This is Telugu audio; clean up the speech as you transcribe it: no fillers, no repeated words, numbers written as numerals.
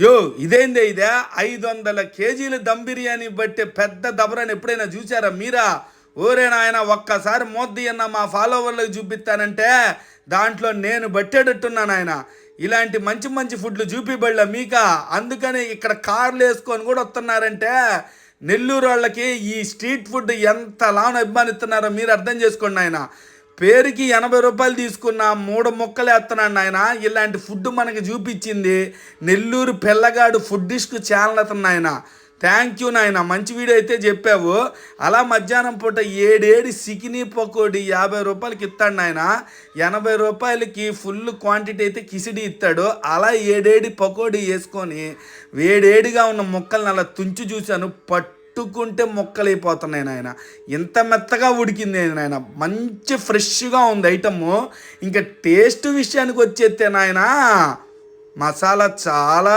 యో ఇదేందే ఇదే 500 కేజీల దమ్ బిర్యానీ బట్టే పెద్ద దబరాన్ని ఎప్పుడైనా చూసారా మీరా? ఓరే నాయన ఒక్కసారి మోద్ది అన్న మా ఫాలోవర్లకు చూపిస్తానంటే దాంట్లో నేను బట్టేటట్టున్నాను ఆయన. ఇలాంటి మంచి మంచి ఫుడ్లు చూపిబళ్ళ మీకా? అందుకని ఇక్కడ కార్లు వేసుకొని కూడా వస్తున్నారంటే నెల్లూరు వాళ్ళకి ఈ స్ట్రీట్ ఫుడ్ ఎంత లాను అభిమానిస్తున్నారో మీరు అర్థం చేసుకోండి ఆయన. పేరుకి 80 రూపాయలు తీసుకున్న 3 ముక్కలు వేస్తున్నాడు ఆయన. ఇలాంటి ఫుడ్ మనకి చూపించింది నెల్లూరు పిల్లగాడు ఫుడ్ డిష్కు ఛానల్ అతను ఆయన. థ్యాంక్ యూ నాయన, మంచి వీడియో అయితే చెప్పావు. అలా మధ్యాహ్నం పూట 7 సికినీ పకోడీ 50 రూపాయలకి ఇస్తాడు నాయన. 80 రూపాయలకి ఫుల్ క్వాంటిటీ అయితే కిసిడి ఇస్తాడు. అలా 7 పకోడీ వేసుకొని వేడేడిగా ఉన్న ముక్కల్ని అలా తుంచి చూశాను. పట్టుకుంటే మొక్కలు అయిపోతున్నాయి నాయన. ఇంత మెత్తగా ఉడికింది నాయన. మంచి ఫ్రెష్గా ఉంది ఐటము. ఇంకా టేస్ట్ విషయానికి వచ్చేస్తే నాయన మసాలా చాలా